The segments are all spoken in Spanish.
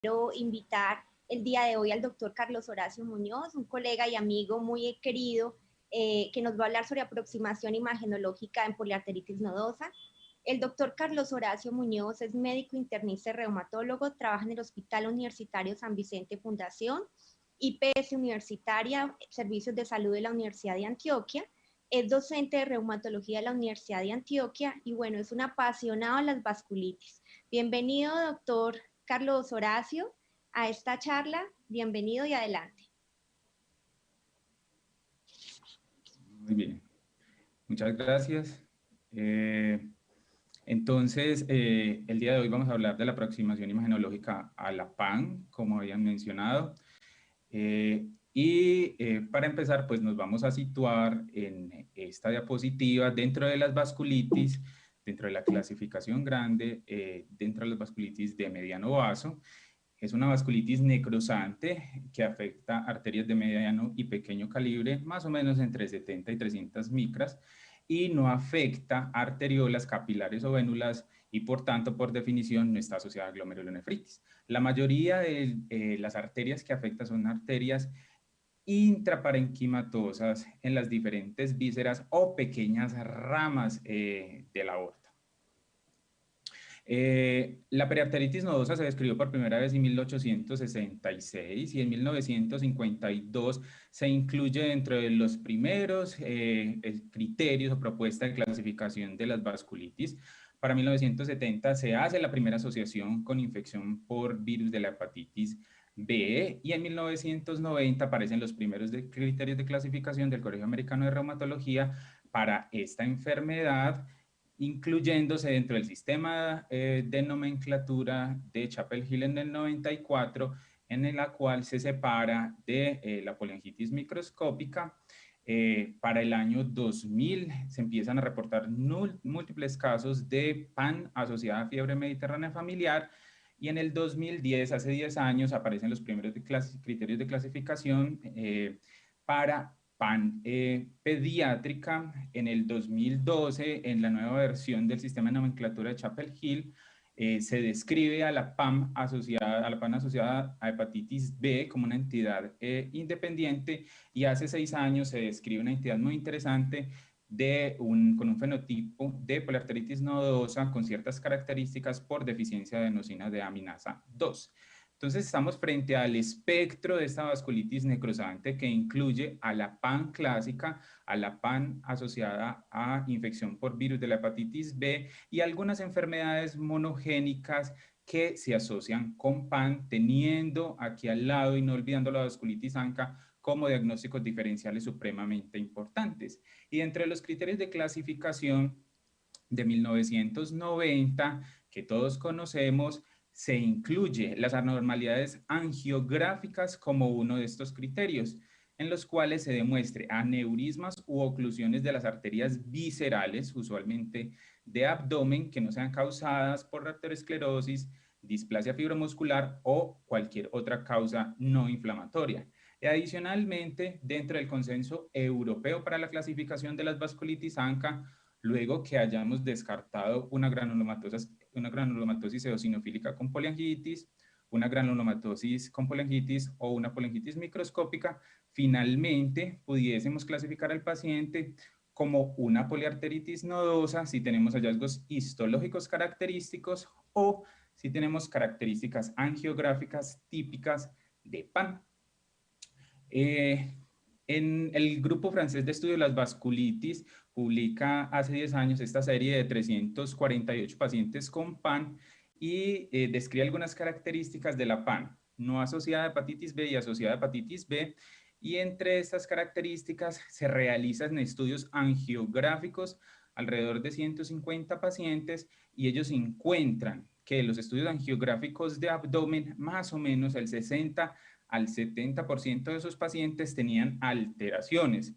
quiero invitar el día de hoy al doctor Carlos Horacio Muñoz, un colega y amigo muy querido que nos va a hablar sobre aproximación imagenológica en poliarteritis nodosa. El doctor Carlos Horacio Muñoz es médico internista y reumatólogo, trabaja en el Hospital Universitario San Vicente Fundación, IPS Universitaria, Servicios de Salud de la Universidad de Antioquia. Es docente de reumatología de la Universidad de Antioquia y bueno, es un apasionado de las vasculitis. Bienvenido, doctor Carlos Horacio, a esta charla. Bienvenido y adelante. Muy bien, muchas gracias. Entonces, el día de hoy vamos a hablar de la aproximación imagenológica a la PAN, como habían mencionado. Para empezar, pues nos vamos a situar en esta diapositiva dentro de las vasculitis, dentro de la clasificación grande, dentro de las vasculitis de mediano vaso. Es una vasculitis necrosante que afecta arterias de mediano y pequeño calibre, más o menos entre 70 y 300 micras, y no afecta arteriolas, capilares o vénulas, y por tanto, por definición, no está asociada a glomerulonefritis. La mayoría de las arterias que afecta son arterias intraparenquimatosas en las diferentes vísceras o pequeñas ramas de la aorta. La periarteritis nodosa se describió por primera vez en 1866 y en 1952 se incluye dentro de los primeros criterios o propuestas de clasificación de las vasculitis. Para 1970 se hace la primera asociación con infección por virus de la hepatitis B y en 1990 aparecen los primeros criterios de clasificación del Colegio Americano de Reumatología para esta enfermedad, incluyéndose dentro del sistema de nomenclatura de Chapel-Hill en el 94, en la cual se separa de la poliangitis microscópica. Para el año 2000 se empiezan a reportar múltiples casos de PAN asociada a fiebre mediterránea familiar, y en el 2010, hace 10 años, aparecen los primeros criterios de clasificación para PAN pediátrica. En el 2012, en la nueva versión del sistema de nomenclatura de Chapel-Hill, se describe a la PAN asociada a hepatitis B como una entidad independiente, y hace 6 años se describe una entidad muy interesante con un fenotipo de poliarteritis nodosa con ciertas características por deficiencia de adenosina de aminasa 2. Entonces estamos frente al espectro de esta vasculitis necrosante que incluye a la PAN clásica, a la PAN asociada a infección por virus de la hepatitis B y algunas enfermedades monogénicas que se asocian con PAN, teniendo aquí al lado y no olvidando la vasculitis ANCA como diagnósticos diferenciales supremamente importantes. Y entre los criterios de clasificación de 1990 que todos conocemos, se incluye las anormalidades angiográficas como uno de estos criterios, en los cuales se demuestre aneurismas u oclusiones de las arterias viscerales, usualmente de abdomen, que no sean causadas por arteriosclerosis, displasia fibromuscular o cualquier otra causa no inflamatoria. Y adicionalmente, dentro del consenso europeo para la clasificación de las vasculitis ANCA, luego que hayamos descartado una granulomatosis eosinofílica con poliangitis, una granulomatosis con poliangitis o una poliangitis microscópica, finalmente pudiésemos clasificar al paciente como una poliarteritis nodosa si tenemos hallazgos histológicos característicos o si tenemos características angiográficas típicas de PAN. En el grupo francés de estudio de las vasculitis publica hace 10 años esta serie de 348 pacientes con PAN y describe algunas características de la PAN, no asociada a hepatitis B y asociada a hepatitis B, y entre estas características se realizan estudios angiográficos alrededor de 150 pacientes, y ellos encuentran que los estudios angiográficos de abdomen, más o menos el 60 al 70% de esos pacientes tenían alteraciones,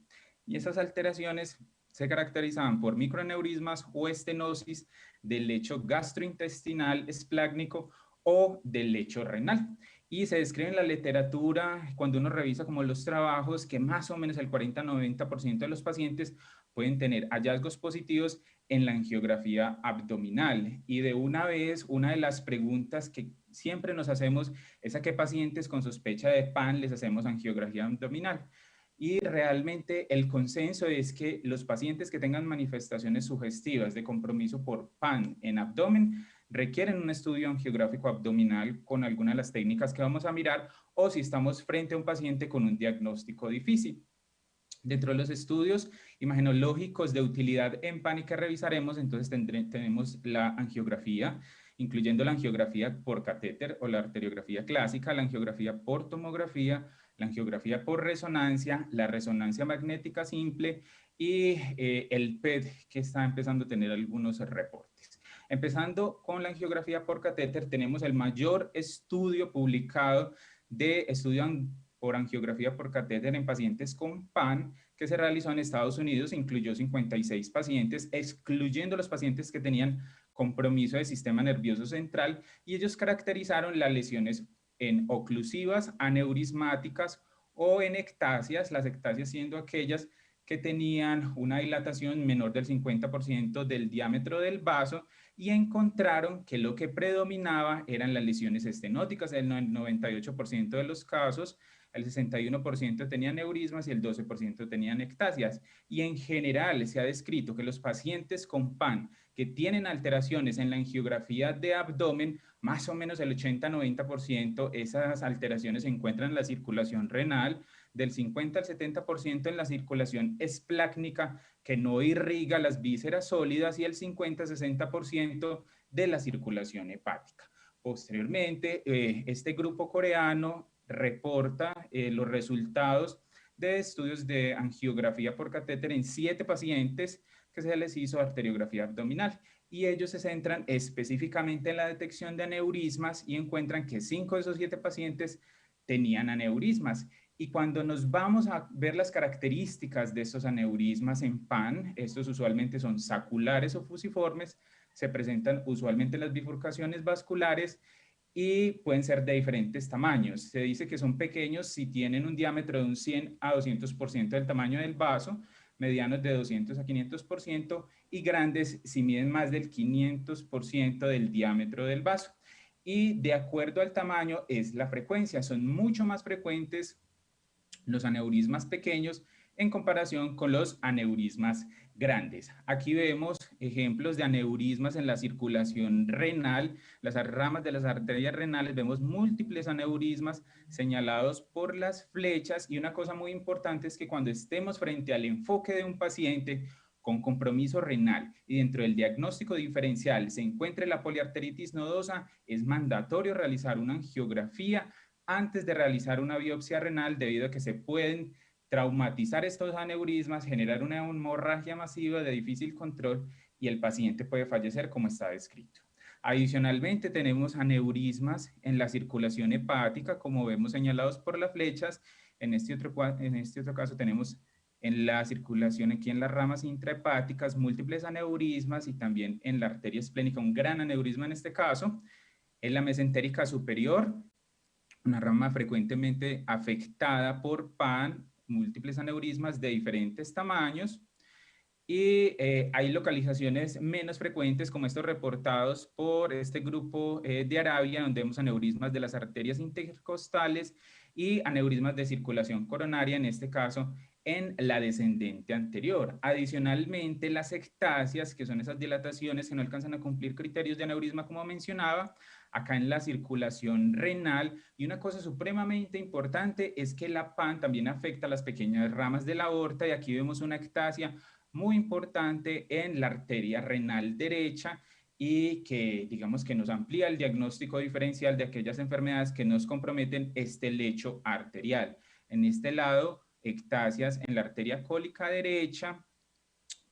y esas alteraciones se caracterizaban por microaneurismas o estenosis del lecho gastrointestinal esplácnico o del lecho renal. Y se describe en la literatura, cuando uno revisa como los trabajos, que más o menos el 40-90% de los pacientes pueden tener hallazgos positivos en la angiografía abdominal. Y de una vez, una de las preguntas que siempre nos hacemos es a qué pacientes con sospecha de PAN les hacemos angiografía abdominal. Y realmente el consenso es que los pacientes que tengan manifestaciones sugestivas de compromiso por PAN en abdomen requieren un estudio angiográfico abdominal con alguna de las técnicas que vamos a mirar, o si estamos frente a un paciente con un diagnóstico difícil. Dentro de los estudios imagenológicos de utilidad en PAN y que revisaremos, entonces tenemos la angiografía, incluyendo la angiografía por catéter o la arteriografía clásica, la angiografía por tomografía, la angiografía por resonancia, la resonancia magnética simple y el PET, que está empezando a tener algunos reportes. Empezando con la angiografía por catéter, tenemos el mayor estudio publicado de estudio por angiografía por catéter en pacientes con PAN, que se realizó en Estados Unidos. Incluyó 56 pacientes, excluyendo los pacientes que tenían compromiso del sistema nervioso central, y ellos caracterizaron las lesiones en oclusivas, aneurismáticas o en ectasias, las ectasias siendo aquellas que tenían una dilatación menor del 50% del diámetro del vaso, y encontraron que lo que predominaba eran las lesiones estenóticas en el 98% de los casos. El 61% tenían neurismas y el 12% tenían ectasias. Y en general se ha descrito que los pacientes con PAN que tienen alteraciones en la angiografía de abdomen, más o menos el 80-90%, esas alteraciones se encuentran en la circulación renal, del 50 al 70% en la circulación esplácnica, que no irriga las vísceras sólidas, y el 50-60% de la circulación hepática. Posteriormente, este grupo coreano reporta los resultados de estudios de angiografía por catéter en 7 pacientes que se les hizo arteriografía abdominal, y ellos se centran específicamente en la detección de aneurismas y encuentran que 5 de esos 7 pacientes tenían aneurismas. Y cuando nos vamos a ver las características de estos aneurismas en PAN, estos usualmente son saculares o fusiformes, se presentan usualmente en las bifurcaciones vasculares y pueden ser de diferentes tamaños. Se dice que son pequeños si tienen un diámetro de un 100 a 200% del tamaño del vaso, medianos de 200 a 500% y grandes si miden más del 500% del diámetro del vaso. Y de acuerdo al tamaño es la frecuencia. Son mucho más frecuentes los aneurismas pequeños en comparación con los aneurismas grandes. Aquí vemos ejemplos de aneurismas en la circulación renal, las ramas de las arterias renales. Vemos múltiples aneurismas señalados por las flechas, y una cosa muy importante es que cuando estemos frente al enfoque de un paciente con compromiso renal y dentro del diagnóstico diferencial se encuentre la poliarteritis nodosa, es mandatorio realizar una angiografía antes de realizar una biopsia renal, debido a que se pueden traumatizar estos aneurismas, generar una hemorragia masiva de difícil control, y el paciente puede fallecer, como está descrito. Adicionalmente, tenemos aneurismas en la circulación hepática, como vemos señalados por las flechas. En este otro caso tenemos en la circulación, aquí en las ramas intrahepáticas, múltiples aneurismas, y también en la arteria esplénica, un gran aneurisma en este caso. En la mesentérica superior, una rama frecuentemente afectada por PAN, múltiples aneurismas de diferentes tamaños, y hay localizaciones menos frecuentes, como estos reportados por este grupo de Arabia, donde vemos aneurismas de las arterias intercostales y aneurismas de circulación coronaria, en este caso en la descendente anterior. Adicionalmente, las ectasias, que son esas dilataciones que no alcanzan a cumplir criterios de aneurisma, como mencionaba, acá en la circulación renal. Y una cosa supremamente importante es que la PAN también afecta a las pequeñas ramas de la aorta, y aquí vemos una ectasia muy importante en la arteria renal derecha, y que digamos que nos amplía el diagnóstico diferencial de aquellas enfermedades que nos comprometen este lecho arterial. En este lado, ectasias en la arteria cólica derecha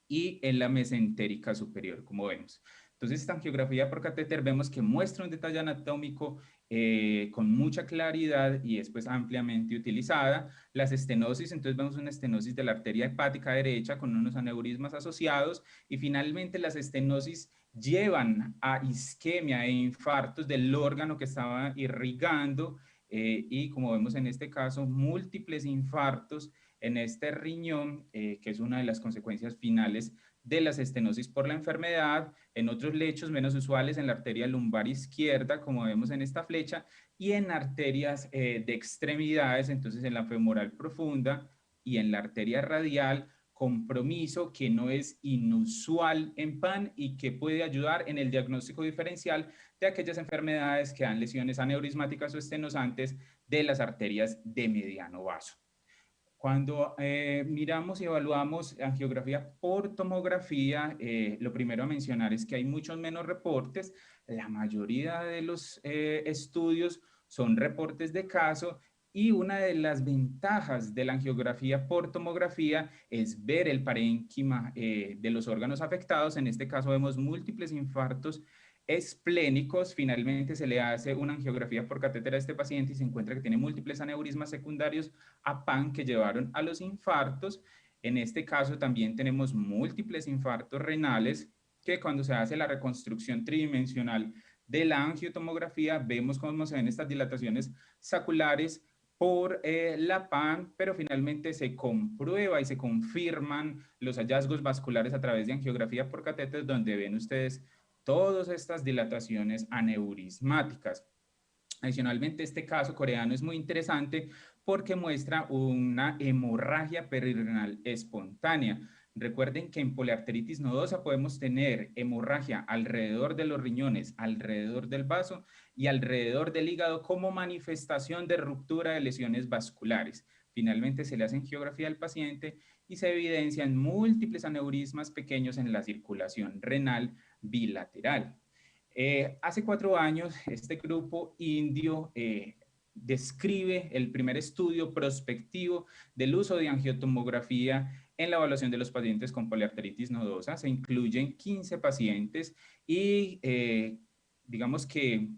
y en la mesentérica superior, como vemos. Entonces, esta angiografía por catéter vemos que muestra un detalle anatómico con mucha claridad y es pues ampliamente utilizada. Las estenosis, entonces vemos una estenosis de la arteria hepática derecha con unos aneurismas asociados, y finalmente las estenosis llevan a isquemia e infartos del órgano que estaba irrigando, y como vemos en este caso, múltiples infartos en este riñón, que es una de las consecuencias finales de las estenosis por la enfermedad. en otros lechos menos usuales en la arteria lumbar izquierda, como vemos en esta flecha, y en arterias de extremidades, entonces en la femoral profunda y en la arteria radial, compromiso que no es inusual en PAN y que puede ayudar en el diagnóstico diferencial de aquellas enfermedades que dan lesiones aneurismáticas o estenosantes de las arterias de mediano vaso. Cuando miramos y evaluamos angiografía por tomografía, lo primero a mencionar es que hay muchos menos reportes. La mayoría de los estudios son reportes de caso y una de las ventajas de la angiografía por tomografía es ver el parénquima de los órganos afectados. En este caso vemos múltiples infartos esplénicos. Finalmente se le hace una angiografía por catéter a este paciente y se encuentra que tiene múltiples aneurismas secundarios a PAN que llevaron a los infartos. En este caso también tenemos múltiples infartos renales que cuando se hace la reconstrucción tridimensional de la angiotomografía vemos cómo se ven estas dilataciones saculares por la PAN, pero finalmente se comprueba y se confirman los hallazgos vasculares a través de angiografía por catéter, donde ven ustedes todas estas dilataciones aneurismáticas. Adicionalmente, este caso coreano es muy interesante porque muestra una hemorragia perirenal espontánea. Recuerden que en poliarteritis nodosa podemos tener hemorragia alrededor de los riñones, alrededor del vaso y alrededor del hígado como manifestación de ruptura de lesiones vasculares. Finalmente se le hace angiografía al paciente y se evidencian múltiples aneurismas pequeños en la circulación renal bilateral. Hace 4 años, este grupo indio describe el primer estudio prospectivo del uso de angiotomografía en la evaluación de los pacientes con poliarteritis nodosa. Se incluyen 15 pacientes y digamos que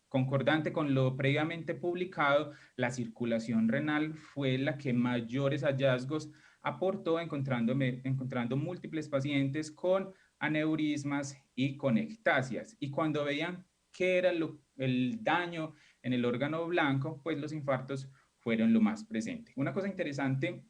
concordante con lo previamente publicado, la circulación renal fue la que mayores hallazgos aportó, encontrando múltiples pacientes con aneurismas y con ectasias. Y cuando veían qué era el daño en el órgano blanco, pues los infartos fueron lo más presente. Una cosa interesante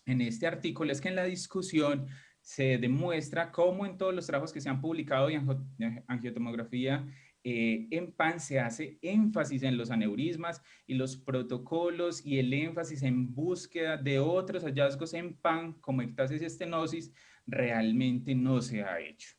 en este artículo es que en la discusión se demuestra cómo en todos los trabajos que se han publicado de angiotomografía en PAN se hace énfasis en los aneurismas y los protocolos y el énfasis en búsqueda de otros hallazgos en PAN como ectasis y estenosis realmente no se ha hecho.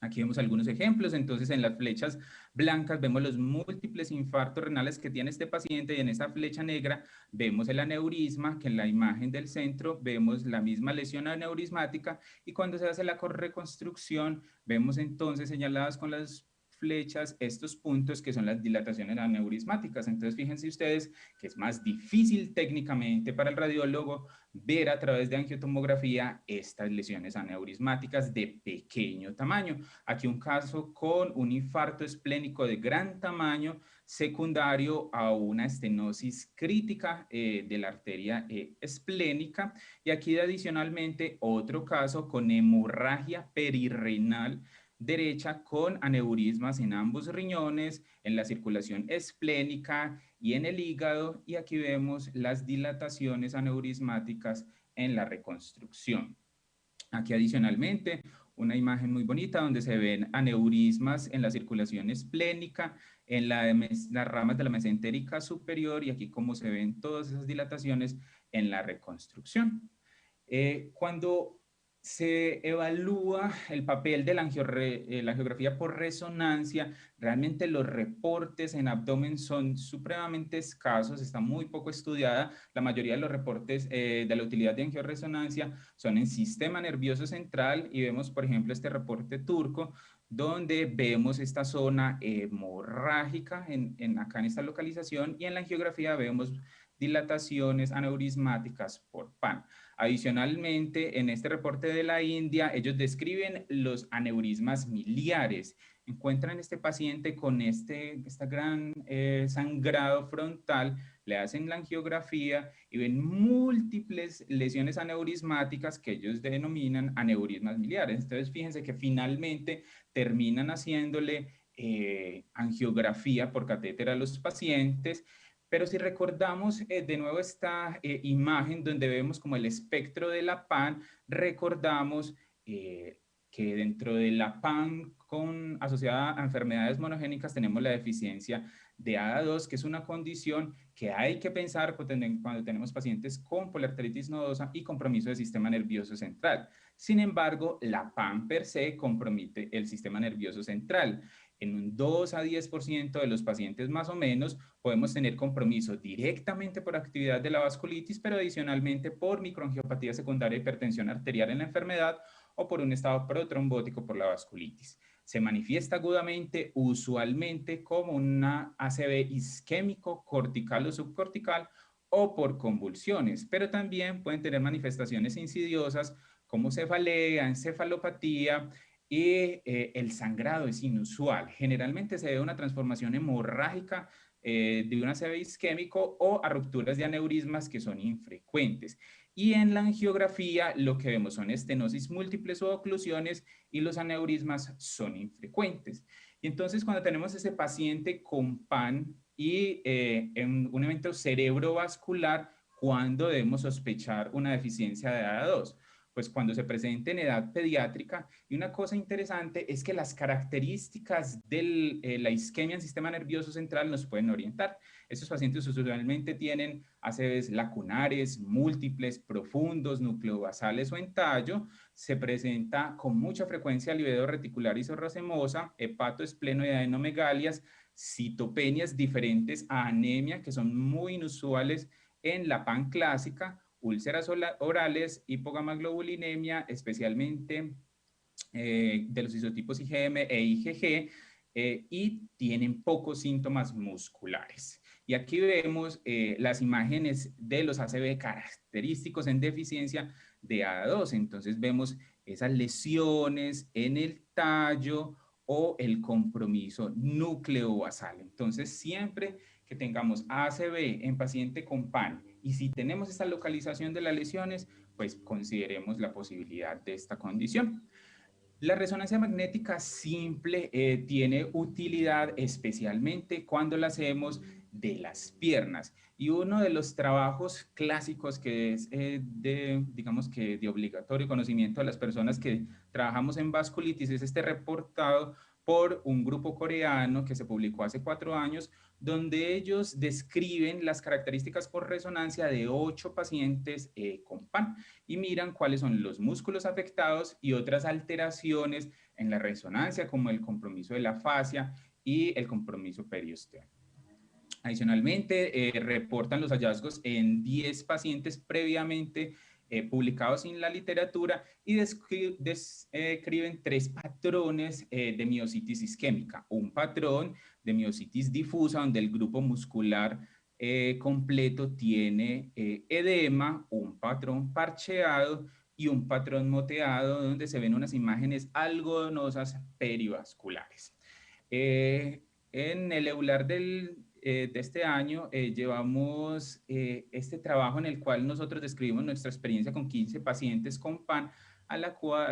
Aquí vemos algunos ejemplos. Entonces, en las flechas blancas vemos los múltiples infartos renales que tiene este paciente y en esta flecha negra vemos el aneurisma, que en la imagen del centro vemos la misma lesión aneurismática y cuando se hace la reconstrucción vemos entonces señaladas con las flechas estos puntos que son las dilataciones aneurismáticas. Entonces, fíjense ustedes que es más difícil técnicamente para el radiólogo ver a través de angiotomografía estas lesiones aneurismáticas de pequeño tamaño. Aquí un caso con un infarto esplénico de gran tamaño secundario a una estenosis crítica de la arteria esplénica y aquí adicionalmente otro caso con hemorragia perirrenal derecha con aneurismas en ambos riñones, en la circulación esplénica y en el hígado, y aquí vemos las dilataciones aneurismáticas en la reconstrucción. Aquí adicionalmente una imagen muy bonita donde se ven aneurismas en la circulación esplénica, en las ramas de la mesentérica superior y aquí como se ven todas esas dilataciones en la reconstrucción. Cuando se evalúa el papel de la angiografía por resonancia, realmente los reportes en abdomen son supremamente escasos, está muy poco estudiada. La mayoría de los reportes de la utilidad de angioresonancia son en sistema nervioso central y vemos, por ejemplo, este reporte turco, donde vemos esta zona hemorrágica acá en esta localización y en la angiografía vemos dilataciones aneurismáticas por PAN. Adicionalmente, en este reporte de la India, ellos describen los aneurismas miliares. Encuentran este paciente con este gran sangrado frontal, le hacen la angiografía y ven múltiples lesiones aneurismáticas que ellos denominan aneurismas miliares. Entonces, fíjense que finalmente terminan haciéndole angiografía por catéter a los pacientes. Pero si recordamos de nuevo esta imagen donde vemos como el espectro de la PAN, recordamos que dentro de la PAN asociada a enfermedades monogénicas tenemos la deficiencia de ADA2, que es una condición que hay que pensar cuando tenemos pacientes con poliarteritis nodosa y compromiso del sistema nervioso central. Sin embargo, la PAN per se compromete el sistema nervioso central. En un 2 a 10% de los pacientes más o menos podemos tener compromiso directamente por actividad de la vasculitis, pero adicionalmente por microangiopatía secundaria de hipertensión arterial en la enfermedad o por un estado protrombótico por la vasculitis. Se manifiesta agudamente, usualmente como una ACV isquémico, cortical o subcortical, o por convulsiones, pero también pueden tener manifestaciones insidiosas como cefalea, encefalopatía, y el sangrado es inusual. Generalmente se debe a una transformación hemorrágica de un ACV isquémico o a rupturas de aneurismas que son infrecuentes. Y en la angiografía lo que vemos son estenosis múltiples o oclusiones y los aneurismas son infrecuentes. Y entonces cuando tenemos ese paciente con PAN y en un evento cerebrovascular, ¿cuándo debemos sospechar una deficiencia de ADA2? Pues cuando se presente en edad pediátrica. Y una cosa interesante es que las características de la isquemia en sistema nervioso central nos pueden orientar. Estos pacientes usualmente tienen ACVs lacunares, múltiples, profundos, nucleobasales o en tallo. Se presenta con mucha frecuencia livedo reticular isorracemosa, hepatoespleno y adenomegalias, citopenias diferentes a anemia que son muy inusuales en la PAN clásica, úlceras orales, hipogamaglobulinemia, especialmente de los isotipos IgM e IgG, y tienen pocos síntomas musculares. Y aquí vemos las imágenes de los ACV característicos en deficiencia de ADA2. Entonces vemos esas lesiones en el tallo o el compromiso núcleo-basal. Entonces siempre que tengamos ACV en paciente con PAN y si tenemos esta localización de las lesiones, pues consideremos la posibilidad de esta condición. La resonancia magnética simple tiene utilidad especialmente cuando la hacemos de las piernas. Y uno de los trabajos clásicos que es digamos que de obligatorio conocimiento a las personas que trabajamos en vasculitis es este reportado por un grupo coreano que se publicó hace 4 años, donde ellos describen las características por resonancia de 8 pacientes con PAN y miran cuáles son los músculos afectados y otras alteraciones en la resonancia, como el compromiso de la fascia y el compromiso periosteo. Adicionalmente, reportan los hallazgos en 10 pacientes previamente publicados en la literatura y describen 3 patrones de miositis isquémica. Un patrón de miositis difusa, donde el grupo muscular completo tiene edema, un patrón parcheado y un patrón moteado, donde se ven unas imágenes algodonosas perivasculares. En el EULAR de este año llevamos este trabajo en el cual nosotros describimos nuestra experiencia con 15 pacientes con PAN, a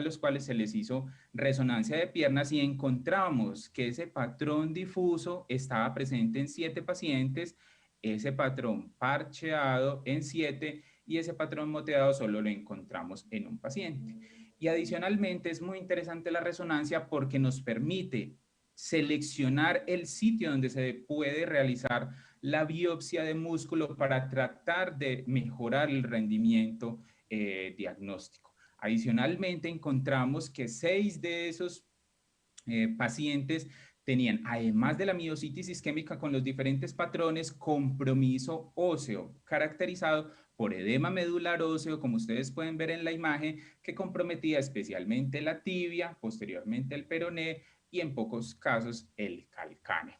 los cuales se les hizo resonancia de piernas y encontramos que ese patrón difuso estaba presente en 7 pacientes, ese patrón parcheado en 7 y ese patrón moteado solo lo encontramos en un paciente. Y adicionalmente es muy interesante la resonancia porque nos permite seleccionar el sitio donde se puede realizar la biopsia de músculo para tratar de mejorar el rendimiento diagnóstico. Adicionalmente, encontramos que 6 de esos pacientes tenían, además de la miositis isquémica con los diferentes patrones, compromiso óseo, caracterizado por edema medular óseo, como ustedes pueden ver en la imagen, que comprometía especialmente la tibia, posteriormente el peroné y en pocos casos el calcáneo.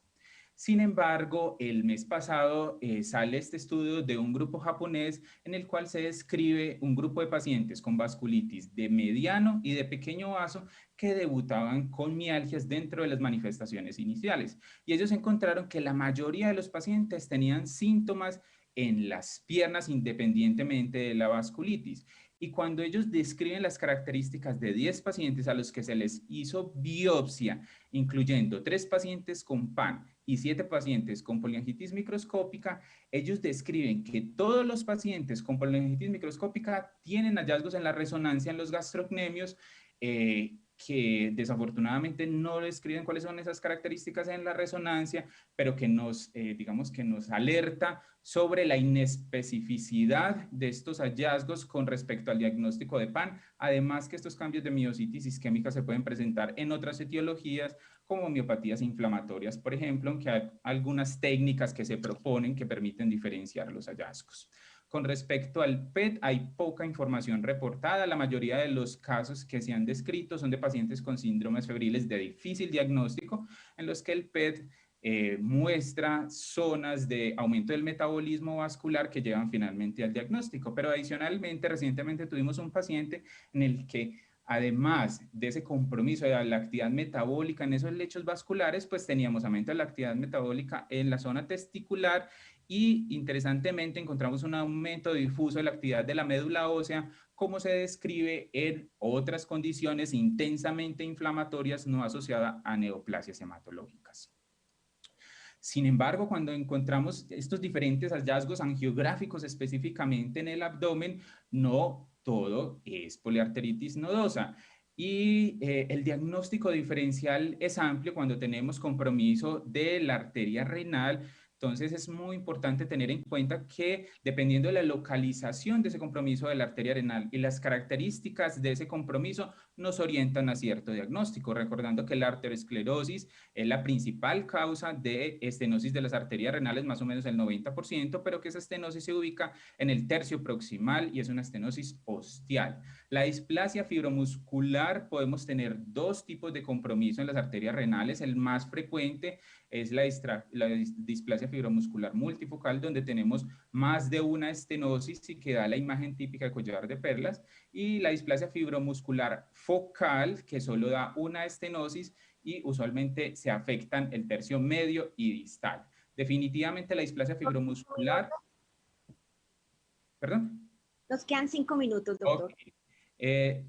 Sin embargo, el mes pasado sale este estudio de un grupo japonés en el cual se describe un grupo de pacientes con vasculitis de mediano y de pequeño vaso que debutaban con mialgias dentro de las manifestaciones iniciales. Y ellos encontraron que la mayoría de los pacientes tenían síntomas en las piernas independientemente de la vasculitis. Y cuando ellos describen las características de 10 pacientes a los que se les hizo biopsia, incluyendo 3 pacientes con PAN y 7 pacientes con poliangitis microscópica, ellos describen que todos los pacientes con poliangitis microscópica tienen hallazgos en la resonancia en los gastrocnemios que desafortunadamente no describen cuáles son esas características en la resonancia, pero que nos, digamos que nos alerta sobre la inespecificidad de estos hallazgos con respecto al diagnóstico de PAN, además que estos cambios de miositis isquémica se pueden presentar en otras etiologías como miopatías inflamatorias, por ejemplo, aunque hay algunas técnicas que se proponen que permiten diferenciar los hallazgos. Con respecto al PET, hay poca información reportada. La mayoría de los casos que se han descrito son de pacientes con síndromes febriles de difícil diagnóstico, en los que el PET muestra zonas de aumento del metabolismo vascular que llevan finalmente al diagnóstico. Pero adicionalmente, recientemente tuvimos un paciente en el que, además de ese compromiso de la actividad metabólica en esos lechos vasculares, pues teníamos aumento de la actividad metabólica en la zona testicular y, interesantemente, encontramos un aumento difuso de la actividad de la médula ósea, como se describe en otras condiciones intensamente inflamatorias no asociadas a neoplasias hematológicas. Sin embargo, cuando encontramos estos diferentes hallazgos angiográficos específicamente en el abdomen, no todo es poliarteritis nodosa. Y el diagnóstico diferencial es amplio cuando tenemos compromiso de la arteria renal. Entonces es muy importante tener en cuenta que, dependiendo de la localización de ese compromiso de la arteria renal y las características de ese compromiso, nos orientan a cierto diagnóstico, recordando que la arteriosclerosis es la principal causa de estenosis de las arterias renales, más o menos el 90%, pero que esa estenosis se ubica en el tercio proximal y es una estenosis ostial. La displasia fibromuscular, podemos tener dos tipos de compromiso en las arterias renales. El más frecuente es la displasia fibromuscular multifocal, donde tenemos más de una estenosis y que da la imagen típica de collar de perlas, y la displasia fibromuscular focal, que solo da una estenosis y usualmente se afectan el tercio medio y distal. Definitivamente la displasia fibromuscular... ¿Perdón? Nos quedan 5 minutos, doctor. Okay.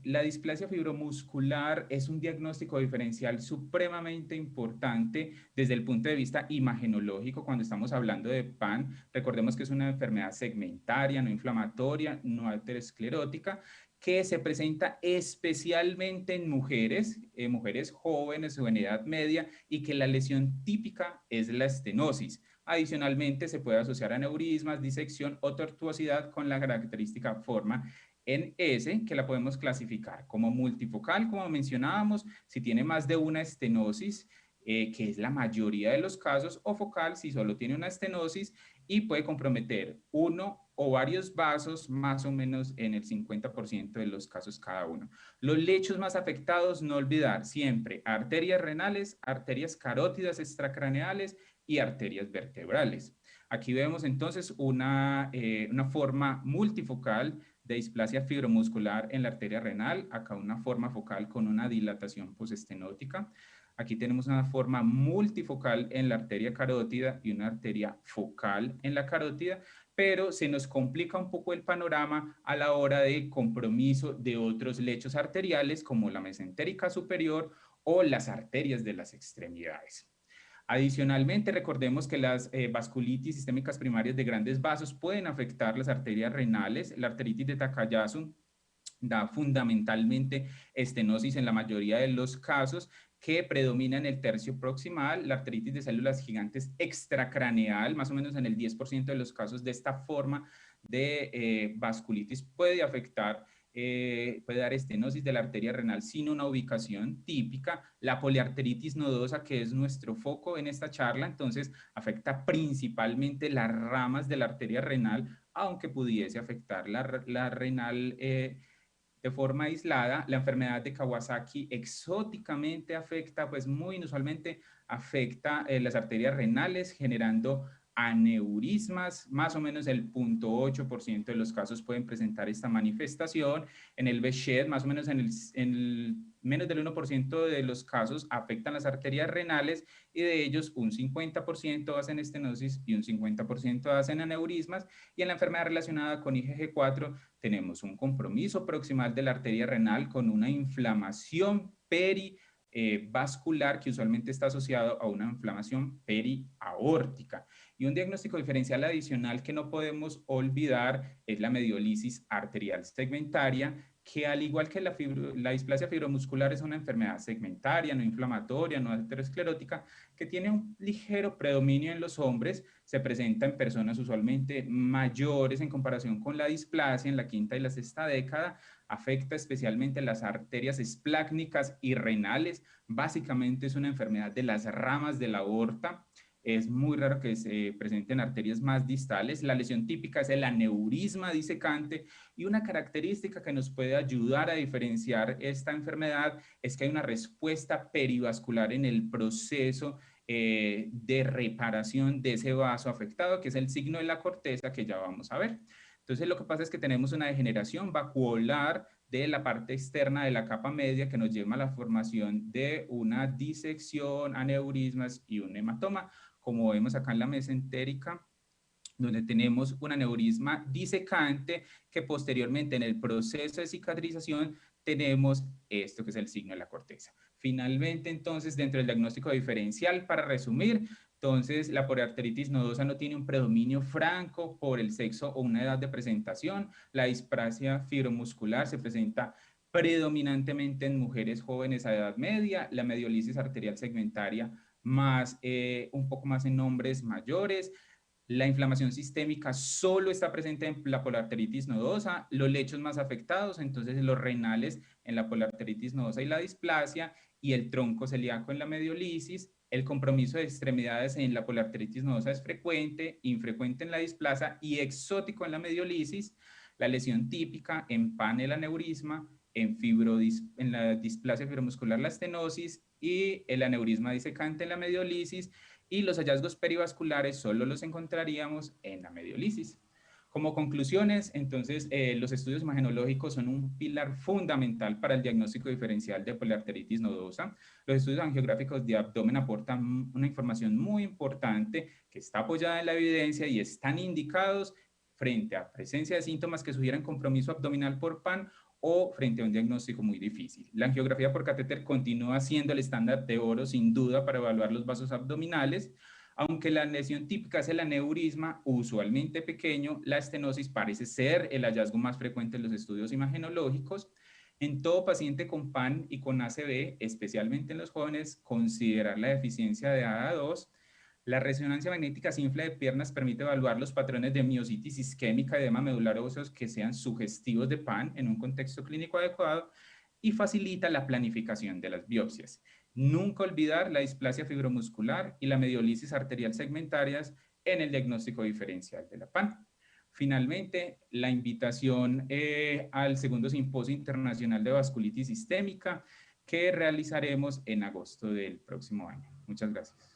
La displasia fibromuscular es un diagnóstico diferencial supremamente importante desde el punto de vista imagenológico cuando estamos hablando de PAN. Recordemos que es una enfermedad segmentaria, no inflamatoria, no aterosclerótica, que se presenta especialmente en mujeres, mujeres jóvenes o en edad media, y que la lesión típica es la estenosis. Adicionalmente, se puede asociar a aneurismas, disección o tortuosidad con la característica forma en S, que la podemos clasificar como multifocal, como mencionábamos, si tiene más de una estenosis, que es la mayoría de los casos, o focal si solo tiene una estenosis y puede comprometer uno o varios vasos, más o menos en el 50% de los casos cada uno. Los lechos más afectados, no olvidar siempre arterias renales, arterias carótidas extracraneales y arterias vertebrales. Aquí vemos entonces una forma multifocal de displasia fibromuscular en la arteria renal, acá una forma focal con una dilatación postestenótica. Aquí tenemos una forma multifocal en la arteria carótida y una arteria focal en la carótida, pero se nos complica un poco el panorama a la hora de compromiso de otros lechos arteriales como la mesentérica superior o las arterias de las extremidades. Adicionalmente, recordemos que las vasculitis sistémicas primarias de grandes vasos pueden afectar las arterias renales. La arteritis de Takayasu da fundamentalmente estenosis en la mayoría de los casos, que predomina en el tercio proximal. La arteritis de células gigantes extracraneal, más o menos en el 10% de los casos de esta forma de vasculitis, puede afectar, puede dar estenosis de la arteria renal sin una ubicación típica. La poliarteritis nodosa, que es nuestro foco en esta charla, entonces afecta principalmente las ramas de la arteria renal, aunque pudiese afectar la renal de forma aislada. La enfermedad de Kawasaki exóticamente afecta, pues muy inusualmente afecta las arterias renales, generando aneurismas. Más o menos el 0.8% de los casos pueden presentar esta manifestación. En el Behçet, más o menos en el menos del 1% de los casos afectan las arterias renales, y de ellos un 50% hacen estenosis y un 50% hacen aneurismas. Y en la enfermedad relacionada con IgG4 tenemos un compromiso proximal de la arteria renal con una inflamación vascular que usualmente está asociado a una inflamación periaórtica. Y un diagnóstico diferencial adicional que no podemos olvidar es la mediolisis arterial segmentaria, que al igual que la displasia fibromuscular es una enfermedad segmentaria, no inflamatoria, no aterosclerótica, que tiene un ligero predominio en los hombres, se presenta en personas usualmente mayores en comparación con la displasia en la quinta y la sexta década, afecta especialmente las arterias esplácnicas y renales, básicamente es una enfermedad de las ramas de la aorta. Es muy raro que se presenten arterias más distales. La lesión típica es el aneurisma disecante y una característica que nos puede ayudar a diferenciar esta enfermedad es que hay una respuesta perivascular en el proceso de reparación de ese vaso afectado, que es el signo de la corteza que ya vamos a ver. Entonces lo que pasa es que tenemos una degeneración vacuolar de la parte externa de la capa media que nos lleva a la formación de una disección, aneurismas y un hematoma, como vemos acá en la mesentérica, donde tenemos un aneurisma disecante que posteriormente en el proceso de cicatrización tenemos esto que es el signo de la corteza. Finalmente, entonces, dentro del diagnóstico diferencial, para resumir, entonces la poliarteritis nodosa no tiene un predominio franco por el sexo o una edad de presentación. La displasia fibromuscular se presenta predominantemente en mujeres jóvenes a edad media, la mediolisis arterial segmentaria más, un poco más en hombres mayores. La inflamación sistémica solo está presente en la poliarteritis nodosa, los lechos más afectados, entonces los renales en la poliarteritis nodosa y la displasia, y el tronco celíaco en la mediolisis. El compromiso de extremidades en la poliarteritis nodosa es frecuente, infrecuente en la displasia y exótico en la mediolisis. La lesión típica en PAN el aneurisma, en la displasia fibromuscular la estenosis y el aneurisma disecante en la mediolisis, y los hallazgos perivasculares solo los encontraríamos en la mediolisis. Como conclusiones, entonces, los estudios imagenológicos son un pilar fundamental para el diagnóstico diferencial de poliarteritis nodosa. Los estudios angiográficos de abdomen aportan una información muy importante que está apoyada en la evidencia y están indicados frente a presencia de síntomas que sugieran compromiso abdominal por PAN o frente a un diagnóstico muy difícil. La angiografía por catéter continúa siendo el estándar de oro, sin duda, para evaluar los vasos abdominales. Aunque la lesión típica es el aneurisma, usualmente pequeño, la estenosis parece ser el hallazgo más frecuente en los estudios imagenológicos. En todo paciente con PAN y con ACV, especialmente en los jóvenes, considerar la deficiencia de ADA2. La resonancia magnética simple de piernas permite evaluar los patrones de miositis isquémica y edema medular óseos que sean sugestivos de PAN en un contexto clínico adecuado y facilita la planificación de las biopsias. Nunca olvidar la displasia fibromuscular y la mediolisis arterial segmentarias en el diagnóstico diferencial de la PAN. Finalmente, la invitación al segundo simposio internacional de vasculitis sistémica que realizaremos en agosto del próximo año. Muchas gracias.